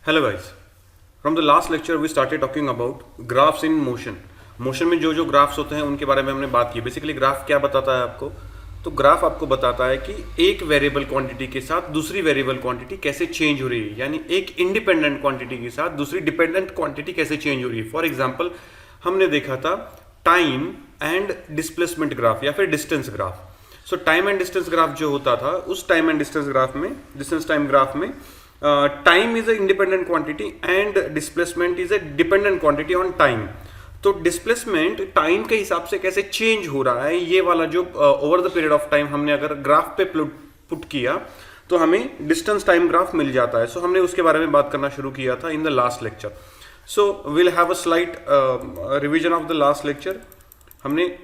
Hello guys, from the last lecture we started talking about graphs in motion. Motion में जो जो graphs होते हैं उनके बारे में हमने बात की। बेसिकली ग्राफ क्या बताता है आपको? तो ग्राफ आपको बताता है कि एक वेरिएबल क्वांटिटी के साथ दूसरी वेरिएबल क्वांटिटी कैसे चेंज हो रही है, यानी एक इंडिपेंडेंट क्वांटिटी के साथ दूसरी डिपेंडेंट क्वांटिटी कैसे चेंज हो रही है। फॉर एग्जाम्पल हमने देखा था टाइम एंड डिस्प्लेसमेंट ग्राफ या फिर distance graph. So time and distance graph जो होता था, उस टाइम एंड डिस्टेंस ग्राफ में, डिस्टेंस टाइम ग्राफ में, time is a independent quantity and displacement is a dependent quantity on time. तो displacement time के हिसाब से कैसे चेंज हो रहा है, ये वाला जो over the period of time हमने अगर ग्राफ पे पुट किया तो हमें डिस्टेंस टाइम ग्राफ मिल जाता है। सो हमने उसके बारे में बात करना शुरू किया था in the last lecture. So will have a slight revision of the last lecture. हमने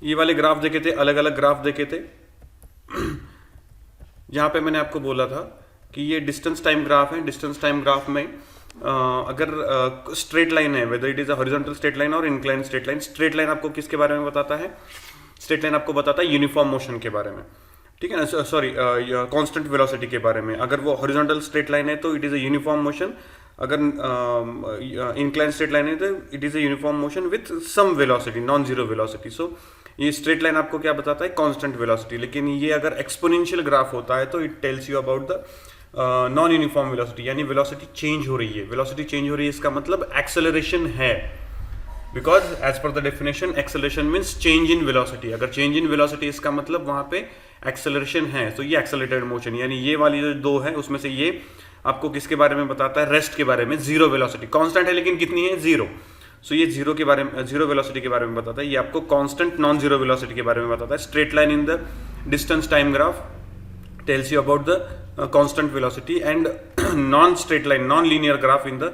ये वाले ग्राफ देखे थे, अलग अलग ग्राफ देखे थे। यहाँ पे मैंने आपको बोला था कि ये डिस्टेंस टाइम ग्राफ है। डिस्टेंस टाइम ग्राफ में अगर स्ट्रेट लाइन है, whether it is a horizontal straight line और incline straight line. Straight line आपको किसके बारे में बताता है? स्ट्रेट लाइन आपको बताता है यूनिफॉर्म मोशन के बारे में, ठीक है ना, सॉरी कांस्टेंट वेलोसिटी के बारे में। अगर वो हॉरिजॉन्टल स्ट्रेट लाइन है तो it is a uniform motion, अगर इंक्लाइन स्ट्रेट लाइन है तो it is a uniform motion with some velocity, non zero velocity. So ये स्ट्रेट लाइन आपको क्या बताता है? Constant velocity. लेकिन ये अगर एक्सपोनेंशियल ग्राफ होता है तो it tells you about the non uniform velocity, यानी वेलोसिटी चेंज हो रही है। वेलोसिटी चेंज हो रही है इसका मतलब एक्सेलरेशन है, because as per the definition acceleration means change in velocity. अगर चेंज इन वेलोसिटी इसका मतलब वहां पे एक्सेलरेशन है, तो ये एक्सेलरेटेड मोशन। यानी ये वाली जो दो है उसमें से ये आपको किसके बारे में बताता है? रेस्ट के बारे में। जीरो वेलोसिटी, कांस्टेंट है लेकिन कितनी है? जीरो। सो ये जीरो के बारे में, जीरो वेलोसिटी के बारे में बताता है। ये आपको कांस्टेंट नॉन जीरो वेलोसिटी के बारे में बताता है। Straight line in the distance time graph tells you about the constant velocity, and non-straight line, non-linear graph in the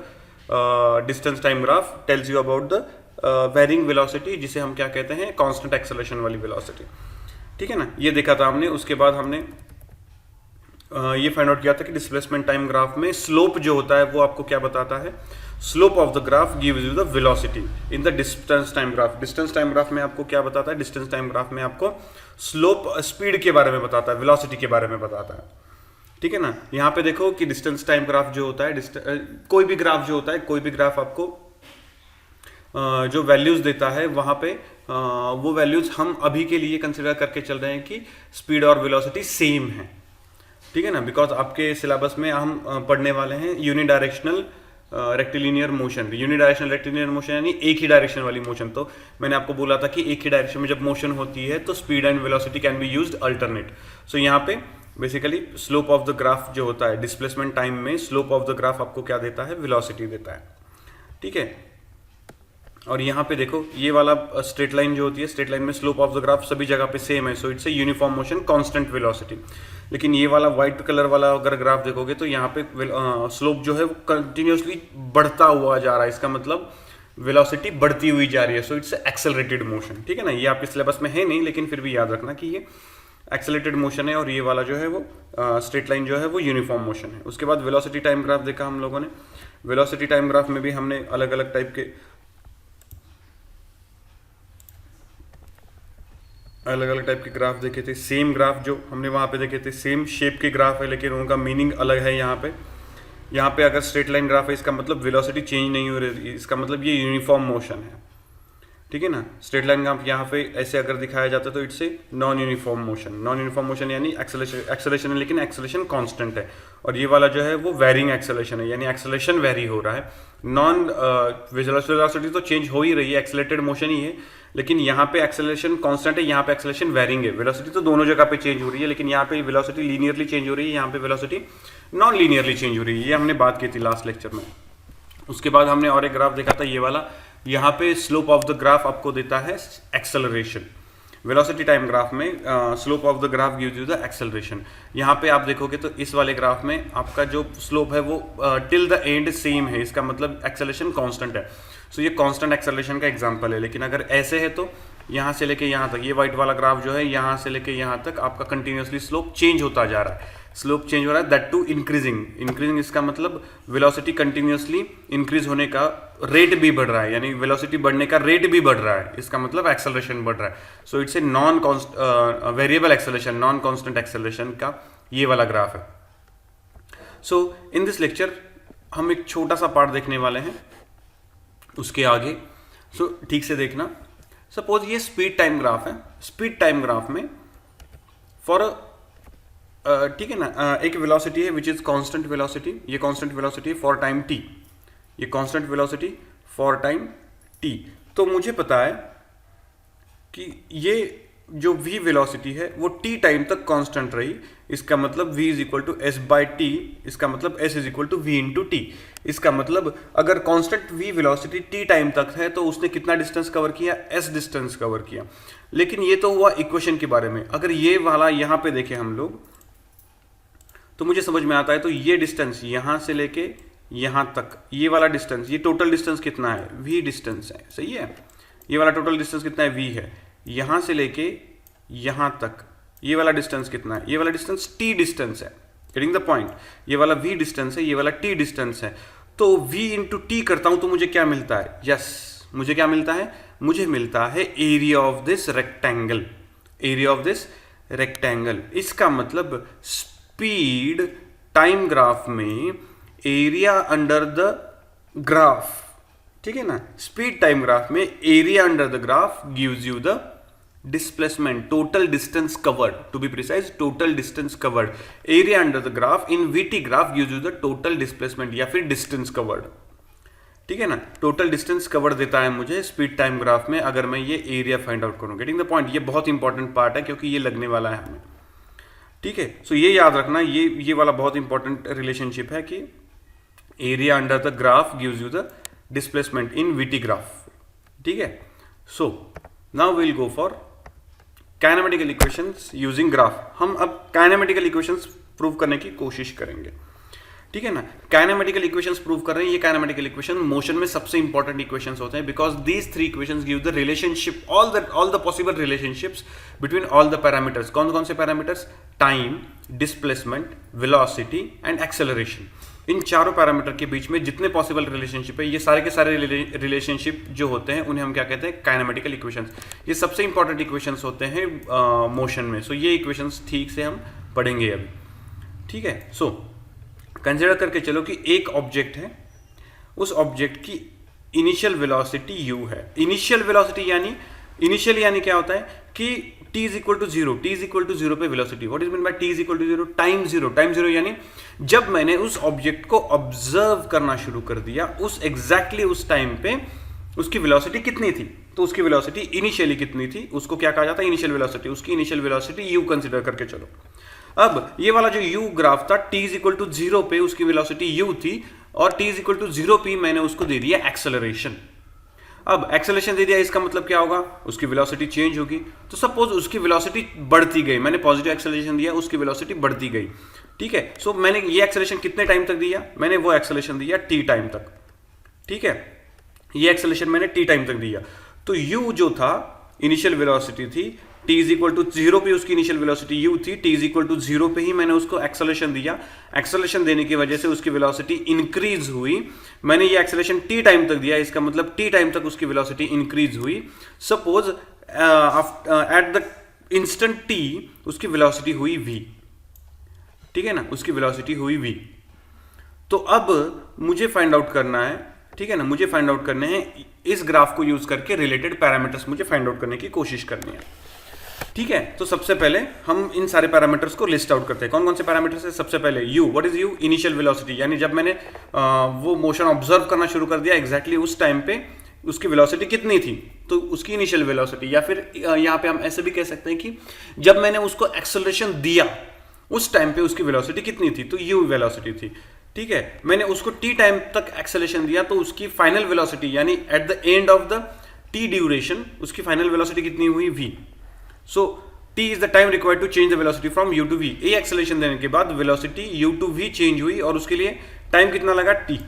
distance time graph tells you about the varying velocity, जिसे हम क्या कहते हैं? constant acceleration वाली velocity, ठीक है ना। ये देखा था हमने। उसके बाद हमने ये फाइंड आउट किया था कि डिस्प्लेसमेंट टाइम ग्राफ में स्लोप जो होता है वो आपको क्या बताता है? Slope of the graph gives you the velocity in the distance time graph. Distance time graph में आपको क्या बताता है? डिस्टेंस टाइम ग्राफ में आपको स्लोप स्पीड के बारे में बताता है, वेलोसिटी के बारे में बताता है, ठीक है ना। यहाँ पे देखो कि डिस्टेंस टाइम ग्राफ जो होता है, कोई भी ग्राफ जो होता है, कोई भी ग्राफ आपको जो वैल्यूज देता है वहां पे वो वैल्यूज हम अभी के लिए कंसिडर करके चल रहे हैं कि स्पीड और वेलोसिटी सेम है, ठीक है ना। बिकॉज आपके सिलेबस में हम पढ़ने वाले हैं unidirectional rectilinear motion. Unidirectional rectilinear motion यानी एक ही डायरेक्शन वाली मोशन। तो मैंने आपको बोला था कि एक ही डायरेक्शन में जब मोशन होती है तो speed and velocity can be used alternate. So यहाँ पे basically slope of the graph जो होता है डिस्प्लेसमेंट टाइम में, स्लोप ऑफ द ग्राफ आपको क्या देता है? वेलोसिटी देता है, ठीक है। और यहाँ पे देखो ये वाला स्ट्रेट लाइन जो होती है, स्ट्रेट लाइन में स्लोप ऑफ द ग्राफ सभी जगह पे सेम है। So it's a uniform motion, constant velocity. लेकिन ये वाला व्हाइट कलर वाला अगर ग्राफ देखोगे तो यहाँ पे स्लोप जो है वो कंटिन्यूसली बढ़ता हुआ जा रहा है। इसका मतलब वेलोसिटी बढ़ती हुई जा रही है। सो इट्स एक्सेलरेटेड मोशन, ठीक है ना। ये आपके सिलेबस में है नहीं, लेकिन फिर भी याद रखना कि ये एक्सेलरेटेड मोशन है और ये वाला जो है वो स्ट्रेट लाइन जो है वो यूनिफॉर्म मोशन है। उसके बाद वेलोसिटी टाइम ग्राफ देखा हम लोगों ने। वेलोसिटी टाइम ग्राफ में भी हमने अलग अलग टाइप के ग्राफ देखे थे। सेम ग्राफ जो हमने वहां पे देखे थे, सेम शेप के ग्राफ है लेकिन उनका मीनिंग अलग है। यहाँ पे अगर स्ट्रेट लाइन ग्राफ है इसका मतलब वेलोसिटी चेंज नहीं हो रही, इसका मतलब ये यूनिफॉर्म मोशन है, ठीक है ना। स्ट्रेट लाइन ग्राफ यहाँ पे ऐसे अगर दिखाया जाता है तो it's a non uniform motion. Non uniform motion यानी एक्सेलेरेशन है लेकिन एक्सेलेरेशन कांस्टेंट है। और ये वाला जो है वो वेरिंग एक्सेलेरेशन है, यानी एक्सेलेरेशन वेरी हो रहा है। नॉन वेलोसिटी तो चेंज हो ही रही है, एक्सेलरेटेड मोशन ही है, लेकिन यहाँ पे एक्सेलरेशन कांस्टेंट है, यहाँ पे एक्सेलरेशन वेरिंग है। वेलोसिटी तो दोनों जगह पे चेंज हो रही है, लेकिन यहाँ पे वेलोसिटी लीनियरली चेंज हो रही है, यहाँ पे वेलोसिटी नॉन लीनियरली चेंज हो रही है। ये हमने बात की थी लास्ट लेक्चर में। उसके बाद हमने और एक ग्राफ देखा था, ये वाला। यहाँ पे स्लोप ऑफ द ग्राफ आपको देता है एक्सेलरेशन। वेलोसिटी टाइम ग्राफ में slope of the graph gives you the acceleration. यहाँ पे आप देखोगे तो इस वाले ग्राफ में आपका जो स्लोप है वो टिल द एंड सेम है, इसका मतलब एक्सेलरेशन कांस्टेंट है। सो ये कांस्टेंट एक्सेलरेशन का एग्जांपल है। लेकिन अगर ऐसे है तो यहाँ से लेके यहाँ तक, ये व्हाइट वाला ग्राफ जो है यहाँ से लेके यहाँ तक आपका कंटिन्यूसली स्लोप चेंज होता जा रहा है। स्लोप चेंज हो रहा है, दैट टू इंक्रीजिंग। इंक्रीजिंग इसका मतलब वेलोसिटी कंटिन्यूसली इंक्रीज होने का रेट भी बढ़ रहा है, यानी वेलोसिटी बढ़ने का रेट भी बढ़ रहा है, इसका मतलब एक्सेलरेशन बढ़ रहा है। So it's a non variable acceleration, non constant acceleration का ये वाला ग्राफ है। सो इन दिस लेक्चर हम एक छोटा सा पार्ट देखने वाले हैं उसके आगे, सो ठीक से देखना। सपोज ये स्पीड टाइम ग्राफ है। स्पीड टाइम ग्राफ में फॉर ठीक है ना, एक वेलोसिटी है विच इज कांस्टेंट वेलोसिटी, ये constant velocity for time t, ये constant velocity for time t. तो मुझे पता है कि ये जो v वेलोसिटी है वो t टाइम तक कांस्टेंट रही, इसका मतलब v is equal to s by t, इसका मतलब s is equal to v into t. इसका मतलब अगर constant v velocity t time तक है तो उसने कितना डिस्टेंस कवर किया, s डिस्टेंस कवर किया। लेकिन ये तो हुआ इक्वेशन के बारे में। अगर ये वाला यहाँ पे देखें हम लोग तो मुझे समझ में आता है, तो ये डिस्टेंस यहाँ से लेके यहाँ तक, ये वाला डिस्टेंस, ये टोटल डिस्टेंस कितना है, v डिस्टेंस है, सही है। ये वाला टोटल डिस्टेंस कितना है, v है। यहाँ से लेके यहाँ तक ये वाला डिस्टेंस कितना है, ये वाला डिस्टेंस t डिस्टेंस है, गेटिंग द पॉइंट। ये वाला v डिस्टेंस है, ये वाला t डिस्टेंस है। तो v इंटू टी करता हूँ तो मुझे क्या मिलता है, यस मुझे क्या मिलता है, मुझे मिलता है area of this rectangle, area of this rectangle. इसका मतलब स्पीड टाइम ग्राफ में एरिया अंडर द ग्राफ, ठीक है ना, स्पीड टाइम ग्राफ में area under the graph gives you the displacement, total distance covered, to be precise total distance covered. Area under the graph in VT graph gives you the total displacement या फिर distance covered, ठीक है ना। Total distance covered देता है मुझे speed time graph में अगर मैं ये एरिया फाइंड आउट करूं, गेटिंग द पॉइंट। ये बहुत इंपॉर्टेंट पार्ट है क्योंकि ये लगने वाला है हमें, ठीक है। सो ये याद रखना, ये वाला बहुत इंपॉर्टेंट रिलेशनशिप है कि area under the graph gives you the displacement in VT graph, ठीक है। So now will go for kinematical equations using graph. हम अब काइनेमेटिकल इक्वेशंस प्रूव करने की कोशिश करेंगे, ठीक है ना। काइनेमेटिकल इक्वेशंस प्रूव कर रहे हैं। ये काइनेमेटिकल इक्वेशन मोशन में सबसे इंपॉर्टेंट इक्वेशंस होते हैं because these three equations give the relationship, all the possible relationships between all the parameters. कौन कौन से parameters, time, displacement, velocity and acceleration. इन चारों पैरामीटर के बीच में जितने पॉसिबल रिलेशनशिप है, ये सारे के सारे रिलेशनशिप जो होते हैं उन्हें हम क्या कहते हैं, काइनेमेटिकल इक्वेशंस। ये सबसे इंपॉर्टेंट इक्वेशंस होते हैं मोशन में। सो ये इक्वेशंस ठीक से हम पढ़ेंगे अभी, ठीक है। सो कंसिडर करके चलो कि एक ऑब्जेक्ट है, उस ऑब्जेक्ट की इनिशियल वेलोसिटी u है। इनिशियल वेलोसिटी यानी इनिशियल यानी क्या होता है कि t is equal to zero, t is equal to zero पे velocity. What is mean by t is equal to zero, time zero. Time zero यानी जब मैंने उस ऑब्जेक्ट को ऑब्जर्व करना शुरू कर दिया, उस एग्जैक्टली उस टाइम पे उसकी वेलोसिटी कितनी थी, तो उसकी वेलोसिटी इनिशियली कितनी थी, उसको क्या कहा जाता है, इनिशियल वेलोसिटी। उसकी इनिशियल वेलोसिटी u कंसिडर करके चलो। अब ये वाला जो u ग्राफ था, t is equal to zero पे उसकी वेलोसिटी u थी और t is equal to zero पे मैंने उसको दे दिया एक्सेलरेशन। अब एक्सेलरेशन दे दिया, इसका मतलब क्या होगा, उसकी वेलोसिटी चेंज होगी। तो सपोज उसकी वेलोसिटी बढ़ती गई, मैंने पॉजिटिव एक्सेलरेशन दिया, उसकी वेलोसिटी बढ़ती गई, ठीक है। सो मैंने ये एक्सेलरेशन कितने टाइम तक दिया, मैंने वो एक्सेलरेशन दिया t टाइम तक, ठीक है। ये एक्सेलरेशन मैंने t टाइम तक दिया। तो u जो था इनिशियल वेलोसिटी थी, t is equal to zero पे उसकी इनिशियल वेलोसिटी u थी, t is equal to zero पे ही मैंने उसको एक्सेलरेशन दिया। एक्सेलरेशन देने की वजह से उसकी वेलोसिटी इंक्रीज हुई। मैंने ये एक्सेलरेशन t टाइम तक दिया, इसका मतलब t टाइम तक उसकी वेलोसिटी इंक्रीज हुई। Suppose at the instant t उसकी वेलोसिटी हुई v, ठीक है ना, उसकी वेलोसिटी हुई v। तो अब मुझे फाइंड आउट करना है, ठीक है ना, मुझे फाइंड आउट करने हैं इस ग्राफ को यूज करके रिलेटेड पैरामीटर्स मुझे फाइंड आउट करने की कोशिश करनी है, ठीक है। तो सबसे पहले हम इन सारे पैरामीटर्स को लिस्ट आउट करते हैं। कौन कौन से पैरामीटर्स है, सबसे पहले u, what is u, initial velocity, यानी जब मैंने वो मोशन ऑब्जर्व करना शुरू कर दिया एग्जैक्टली उस टाइम पे उसकी वेलोसिटी कितनी थी, तो उसकी इनिशियल वेलोसिटी। या फिर यहाँ पे हम ऐसे भी कह सकते हैं कि जब मैंने उसको एक्सेलरेशन दिया उस टाइम पे उसकी वेलोसिटी कितनी थी, तो u वेलोसिटी थी, ठीक है। मैंने उसको t टाइम तक एक्सेलरेशन दिया तो उसकी फाइनल वेलोसिटी यानी at the end of the t duration उसकी फाइनल वेलोसिटी कितनी हुई, v। So t is the time required to change the velocity from u to v। a acceleration देने के बाद velocity u to v change हुई और उसके लिए टाइम कितना लगा, t।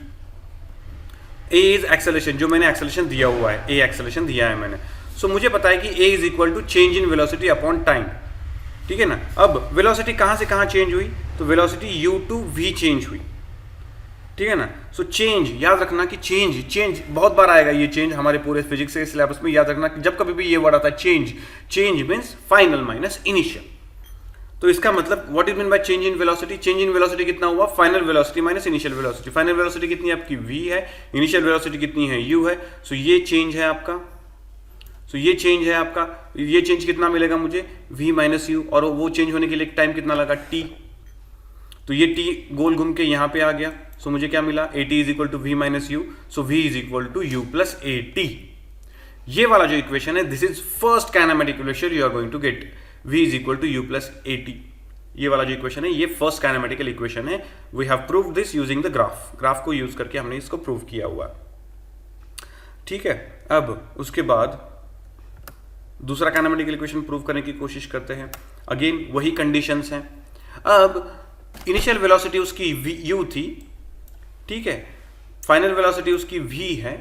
a इज एक्सेलरेशन, जो मैंने एक्सेलरेशन दिया हुआ है, a एक्सेलरेशन दिया है मैंने। सो मुझे पता है कि a is equal to change in velocity upon time, ठीक है ना। अब वेलोसिटी कहां से कहां चेंज हुई, तो velocity u to v change हुई, ठीक है ना। सो चेंज, याद रखना कि चेंज बहुत बार आएगा, ये चेंज हमारे पूरे फिजिक्स के सिलेबस में। याद रखना कि जब कभी भी ये वर्ड आता है change, change means final minus initial. तो इसका मतलब what is mean by change in velocity, change in velocity कितना हुआ, final velocity minus initial velocity. Final velocity कितनी है आपकी v है, इनिशियल वेलोसिटी कितनी है u है। सो ये चेंज है आपका, सो ये चेंज है आपका, ये चेंज कितना मिलेगा मुझे v माइनस यू, और वो चेंज होने के लिए टाइम कितना लगा t, तो ये t गोल घूम के यहां पे आ गया। सो मुझे क्या मिला, at is equal to v minus u, so v is equal to u plus at। ये वाला जो इक्वेशन है this is first kinematic equation you are going to get, v is equal to u plus at। ये वाला जो equation है ये first kinematical equation है। We have prove this using the graph, graph को यूज करके हमने इसको प्रूव किया हुआ। ठीक है, अब उसके बाद दूसरा काइनेमेटिकल इक्वेशन प्रूव करने की कोशिश करते हैं। अगेन वही कंडीशंस हैं। अब इनिशियल वेलोसिटी उसकी u थी, ठीक है, फाइनल वेलोसिटी उसकी v है।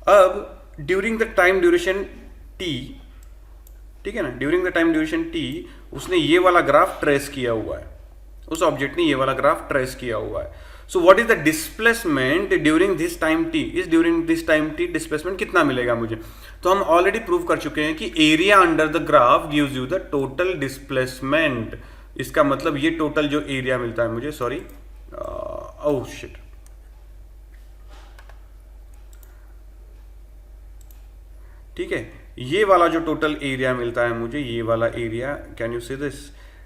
अब during the time duration t, ठीक है ना, during the time duration t उसने ये वाला ग्राफ ट्रेस किया हुआ है, उस ऑब्जेक्ट ने ये वाला ग्राफ ट्रेस किया हुआ है। So what is the displacement during this time t, इस during this time t displacement कितना मिलेगा मुझे। तो हम ऑलरेडी प्रूव कर चुके हैं कि area under the graph gives you the total displacement. इसका मतलब ये टोटल जो एरिया मिलता है मुझे, सॉरी ओह शिट, ठीक है, ये वाला जो टोटल एरिया मिलता है मुझे, ये वाला area, can you see this,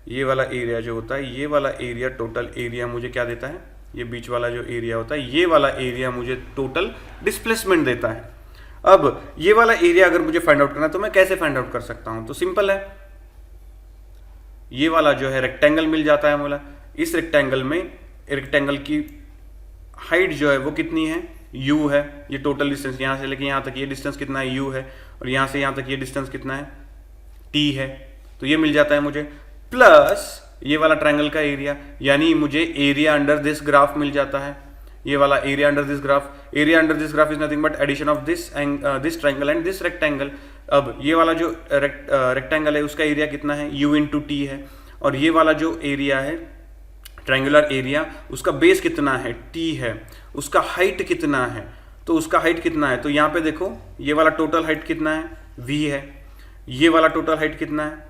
ये वाला एरिया जो होता है, ये वाला एरिया टोटल एरिया मुझे क्या देता है, ये बीच वाला जो एरिया होता है, ये वाला एरिया मुझे टोटल डिस्प्लेसमेंट देता है। अब ये वाला एरिया अगर मुझे फाइंड आउट करना है तो मैं कैसे फाइंड आउट कर सकता हूं, तो सिंपल है, ये वाला जो है रेक्टेंगल मिल जाता है मुझे। इस रेक्टेंगल में रेक्टेंगल की हाइट जो है वो कितनी है, u है, ये टोटल डिस्टेंस यहाँ से लेके यहाँ तक ये डिस्टेंस कितना है, u है, और यहाँ से यहाँ तक ये डिस्टेंस कितना है, t है। तो ये मिल जाता है मुझे, प्लस ये वाला ट्रायंगल का एरिया, यानी मुझे एरिया अंडर दिस ग्राफ मिल जाता है। ये वाला area under this graph, area under this graph is nothing but addition of this triangle and this rectangle. अब ये वाला जो रेक्टेंगल है उसका एरिया कितना है, u इंटू टी है, और ये वाला जो एरिया है ट्रायंगुलर एरिया उसका बेस कितना है, t है, उसका हाइट कितना है, तो उसका हाइट कितना है, तो यहाँ पे देखो ये वाला टोटल हाइट कितना है, v है, ये वाला टोटल हाइट कितना है,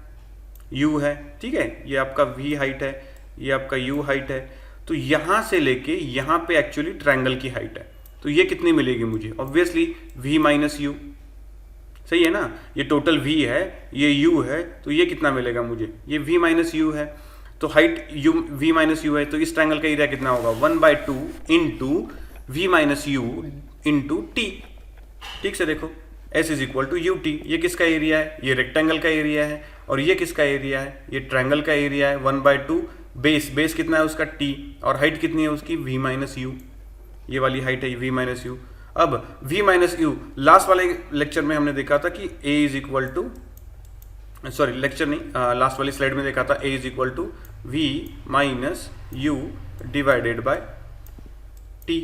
u है, ठीक है, ये आपका v हाइट है, ये आपका u हाइट है। तो यहाँ से लेके यहाँ पे एक्चुअली ट्रायंगल की हाइट है, तो ये कितनी मिलेगी मुझे, ऑब्वियसली v माइनस यू, सही है ना, ये टोटल v है, ये u है, तो ये कितना मिलेगा मुझे, ये v माइनस यू है। तो height u v minus u है, तो इस ट्रायंगल का एरिया कितना होगा, 1/2 into v minus u into t. ठीक से देखो, s is equal to u t, ये किसका एरिया है, ये रेक्टेंगल का एरिया है, और ये किसका एरिया है, ये ट्रायंगल का एरिया है। 1/2 बेस कितना है उसका t, और हाइट कितनी है उसकी v माइनस यू, ये वाली हाइट है v माइनस यू। अब v माइनस यू लास्ट वाले लेक्चर में हमने देखा था कि a is equal to, sorry lecture नहीं, लास्ट वाली स्लाइड में देखा था a is equal to v minus u divided by t।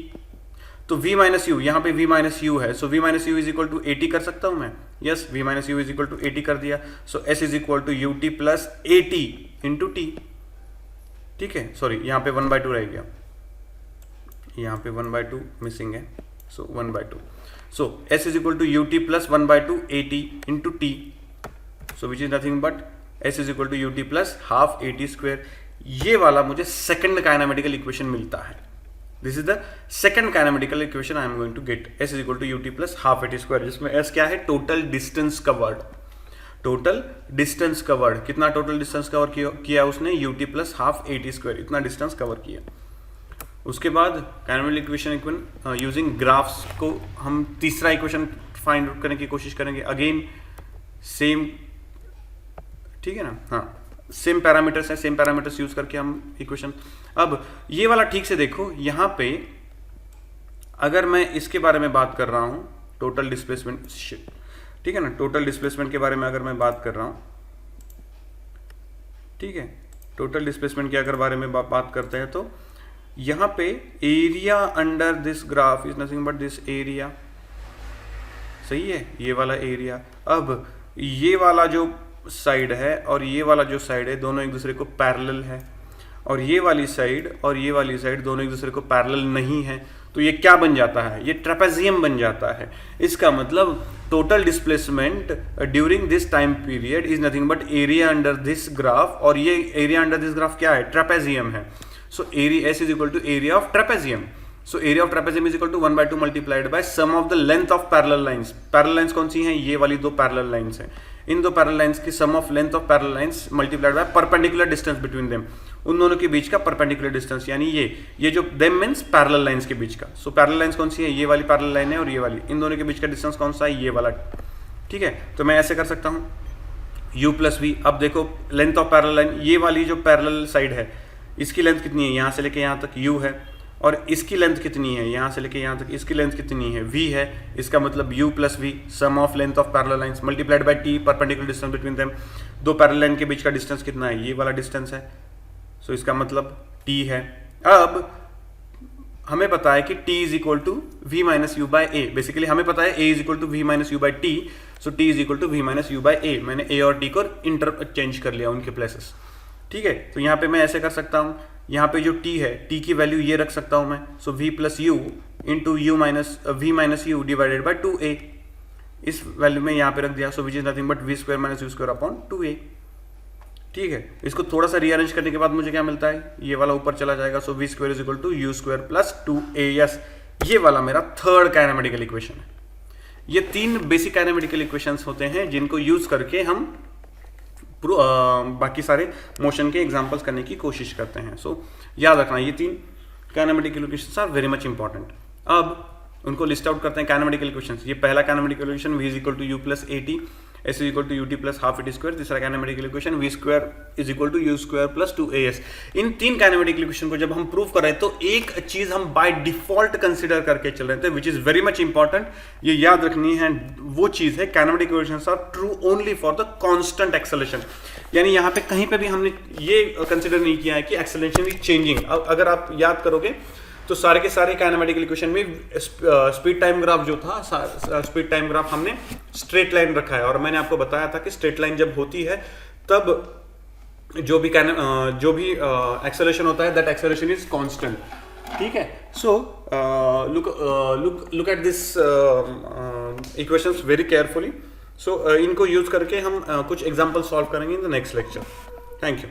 तो v माइनस यू, यहाँ पे v माइनस यू है, so v minus u is equal to 80 कर सकता हूँ मैं, yes, v minus u is equal to 80 कर दिया। So s is equal to u t plus 80 into t, ठीक है, सॉरी यहाँ पे 1/2 रह गया, यहाँ पे 1/2 मिसिंग है, so 1/2। So s is equal to u t plus 1/2 80 into t, so which is nothing but s is equal to u t plus half AT square. ये वाला मुझे सेकंड काइनेमेटिकल इक्वेशन मिलता है, this is the second kinematical equation I am going to get, s is equal to u t plus half AT square, जिसमें s क्या है, total distance covered, total distance covered, कितना total distance cover किया उसने, you t plus half AT square, इतना distance cover किया। उसके बाद काइनेमेटिकल इक्वेशन यूजिंग ग्राफ्स को हम तीसरा इक्वेशन फाइंड आउट करने की कोशिश करेंगे। अगेन सेम, ठीक है ना, हाँ सेम पैरामीटर्स है, सेम पैरामीटर्स यूज करके हम इक्वेशन। अब ये वाला ठीक से देखो, यहाँ पे अगर मैं इसके बारे में बात कर रहा हूं, टोटल डिस्प्लेसमेंट, ठीक है ना, टोटल डिस्प्लेसमेंट के बारे में अगर मैं बात कर रहा हूं, ठीक है, टोटल डिस्प्लेसमेंट के अगर बारे में बात करते हैं तो यहाँ पे area under this graph is nothing but this area, सही है, ये वाला एरिया। अब ये वाला जो साइड है और ये वाला जो साइड है दोनों एक दूसरे को पैरेलल है, और ये वाली साइड और ये वाली साइड दोनों एक दूसरे को पैरेलल नहीं है, तो ये क्या बन जाता है, ये ट्रेपेजियम बन जाता है। इसका मतलब total displacement during this time period is nothing but area under this graph, और ये एरिया अंडर दिस ग्राफ क्या है, ट्रेपेजियम है। So area s is equal to area of trapezium. So area of trapezium is equal to 1/2 multiplied by sum of the length of parallel lines. Parallel lines कौन सी हैं, ये वाली दो parallel lines हैं। इन दो पैरेलल लाइंस की sum of length of parallel lines multiplied by perpendicular distance between them, उन दोनों के बीच का परपेंडिकुलर डिस्टेंस, यानी ये जो देम मींस पैरेलल लाइंस के बीच का। सो पैरेलल लाइंस कौन सी है, ये वाली पैरेलल लाइन है और ये वाली, इन दोनों के बीच का डिस्टेंस कौन सा है, ये वाला। ठीक है, तो मैं ऐसे कर सकता हूँ u प्लस वी। अब देखो लेंथ ऑफ पैरेलल लाइन, ये वाली जो पैरेलल साइड है इसकी लेंथ कितनी है, यहाँ से लेके यहाँ तक u है, और इसकी लेंथ कितनी है, यहाँ से लेके यहाँ तक इसकी लेंथ कितनी है, v है। इसका मतलब u plus v sum of length of parallel lines multiplied by t perpendicular distance between them. दो पैरेलल लाइन के बीच का डिस्टेंस कितना है, ये वाला डिस्टेंस है। सो इसका मतलब t है। अब हमें पता है कि t is equal to v minus u by a. Basically हमें पता है a is equal to v minus u by t, so t is equal to v minus u by a. मैंने a और t को interchange कर लिया उनके places. ठीक है, तो यहाँ पे मैं ऐसे कर सकता हूँ, यहाँ पे जो t है t की वैल्यू ये रख सकता हूँ मैं, so v plus u into u minus v minus u divided by 2a। इस वैल्यू में यहाँ पे रख दिया, so which is nothing but v square minus u square upon 2a। ठीक है, इसको थोड़ा सा रीअरेंज करने के बाद मुझे क्या मिलता है, ये वाला ऊपर चला जाएगा, so v square is equal to u square plus 2a। यस, ये वाला मेरा थर्ड काइनेमेटिकल इक्वेशन है। ये तीन बेसिक काइनेमेटिकल इक्वेशंस होते हैं जिनको यूज करके हम बाकी सारे मोशन के एग्जांपल्स करने की कोशिश करते हैं। सो याद रखना, ये तीन kinematical equations are very much important. अब उनको लिस्ट आउट करते हैं काइनेमेटिकल इक्वेशंस। ये पहला kinematical equation v is equal to u plus a t, s is equal to u t plus half it square. तीसरा kinematical equation v square is equal to u square plus 2as। इन तीन kinematical equation को जब हम prove कर रहे हैं तो एक चीज हम बाय डिफॉल्ट कंसीडर करके चल रहे थे which is very much important. ये याद रखनी है, वो चीज है kinematic equations are true only for the constant acceleration. यानी यहाँ पे कहीं पे भी हमने ये कंसीडर नहीं किया है कि एक्सेलरेशन इज चेंजिंग। अगर आप याद करोगे तो सारे के सारे काइनेमेटिकल इक्वेशन में स्पीड टाइम ग्राफ जो था, स्पीड टाइम ग्राफ हमने स्ट्रेट लाइन रखा है, और मैंने आपको बताया था कि स्ट्रेट लाइन जब होती है तब जो भी एक्सेलरेशन होता है दैट एक्सेलरेशन इज कांस्टेंट। ठीक है, so look at this equations very carefully. So इनको यूज करके हम कुछ एग्जांपल सॉल्व करेंगे in the next lecture. Thank you.